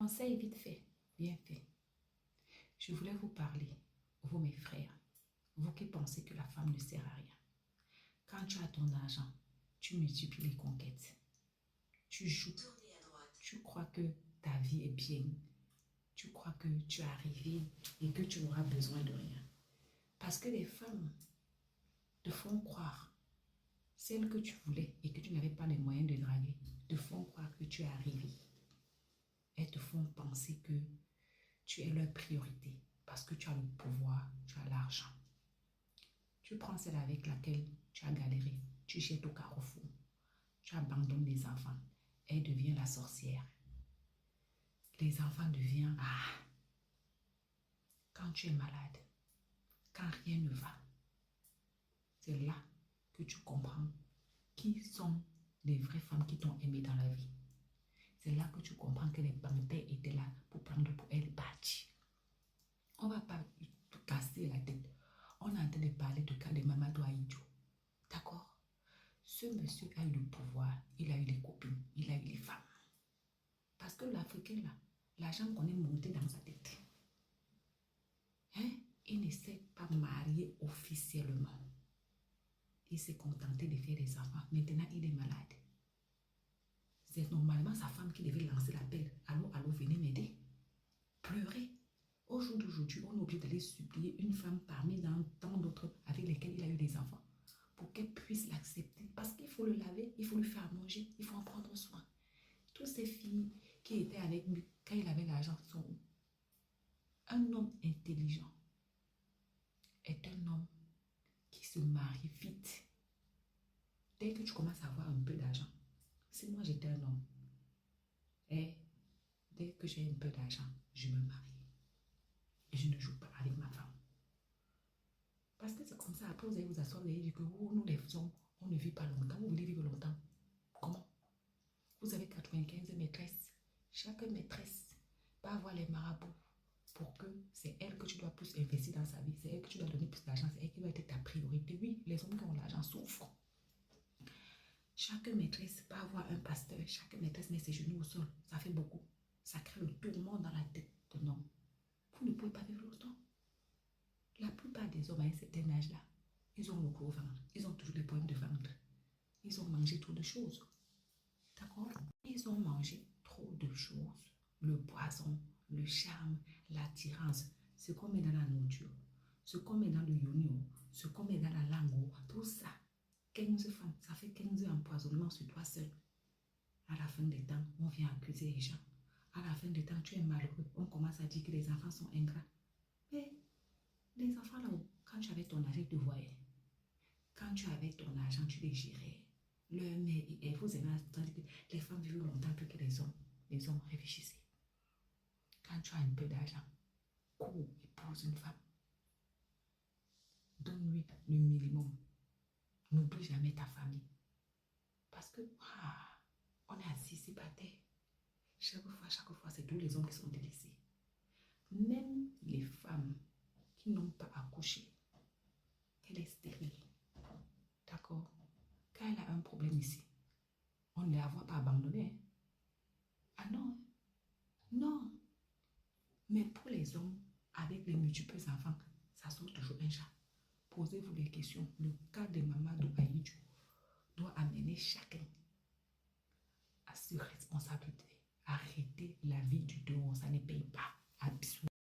conseil vite fait, bien fait. Je voulais vous parler, vous mes frères, vous qui pensez que la femme ne sert à rien. Quand tu as ton argent, tu multiplies les conquêtes. Tu joues, tu crois que ta vie est bien. Tu crois que tu es arrivé et que tu n'auras besoin de rien. Parce que les femmes te font croire, celles que tu voulais et que tu n'avais pas les moyens de draguer, te font croire que tu es arrivé. Elles te font penser que tu es leur priorité parce que tu as le pouvoir, tu as l'argent. Tu prends celle avec laquelle tu as galéré, tu jettes au carrefour, tu abandonnes les enfants, elle devient la sorcière. Les enfants deviennent quand tu es malade, quand rien ne va. C'est là que tu comprends qui sont les vraies femmes qui t'ont aimé dans la vie. C'est là que tu comprends que les banquiers étaient là pour prendre pour elle partir. On ne va pas te casser la tête. On est en train de parler de cas de Mamadou Aïdjo. D'accord? Ce monsieur a eu le pouvoir, il a eu les copines, il a eu les femmes. Parce que l'Africain là, l'argent qu'on est monté dans sa tête. Hein? Il ne s'est pas marié officiellement. Il s'est contenté de faire des enfants. Maintenant, il est malade. C'est normalement sa femme qui devait lancer l'appel. Allô, allô, venez m'aider. Pleurer. Au jour d'aujourd'hui, on est obligé d'aller supplier une femme parmi tant d'autres avec lesquelles il a eu des enfants pour qu'elle puisse l'accepter. Parce qu'il faut le laver, il faut lui faire manger, il faut en prendre soin. Toutes ces filles qui étaient avec lui quand il avait l'argent sont où? Un homme intelligent est un homme qui se marie vite. Dès que tu commences à avoir un peu d'argent, si moi j'étais un homme, et dès que j'ai un peu d'argent, je me marie. Et je ne joue pas avec ma femme. Parce que c'est comme ça, après vous allez vous asseoir et dire que nous les hommes, on ne vit pas longtemps. Vous voulez vivre longtemps. Comment? Vous avez 95 maîtresses. Chaque maîtresse va avoir les marabouts pour que c'est elle que tu dois plus investir dans sa vie. C'est elle que tu dois donner plus d'argent. C'est elle qui doit être ta priorité. Oui, les hommes qui ont l'argent souffrent. Chaque maîtresse va avoir un pasteur. Chaque maîtresse met ses genoux au sol. Ça fait beaucoup. Ça crée le tourment dans la tête de l'homme. Vous ne pouvez pas vivre longtemps. La plupart des hommes à un certain âge-là, ils ont le gros ventre. Ils ont toujours des problèmes de ventre. Ils ont mangé trop de choses. D'accord? Ils ont mangé trop de choses. Le poison, le charme, l'attirance, ce qu'on met dans la nourriture, ce qu'on met dans le yoni, ce qu'on met dans la langue, tout ça. 15 femmes, ça fait 15 empoisonnements sur toi seul. À la fin des temps, on vient accuser les gens. À la fin des temps, tu es malheureux. On commence à dire que les enfants sont ingrats. Mais les enfants là, quand tu avais ton argent, ils te voyaient. Quand tu avais ton argent, tu les gérais. Et vous avez entendu que les femmes vivent longtemps plus que les hommes. Les hommes, réfléchissez. Quand tu as un peu d'argent, cours, épouse une femme. Donne-lui le minimum. N'oublie jamais ta famille. Parce que, on est assis ici par terre. Chaque fois, c'est tous les hommes qui sont délaissés. Même les femmes qui n'ont pas accouché, qu'elle est stérile. D'accord? Quand elle a un problème ici, on ne la voit pas abandonnée. Ah non. Non. Mais pour les hommes, avec les multiples enfants, ça sort toujours un chat. Posez-vous des questions. Le cas de Mamadou Aïdjo doit amener chacun à se responsabiliser. Arrêter la vie du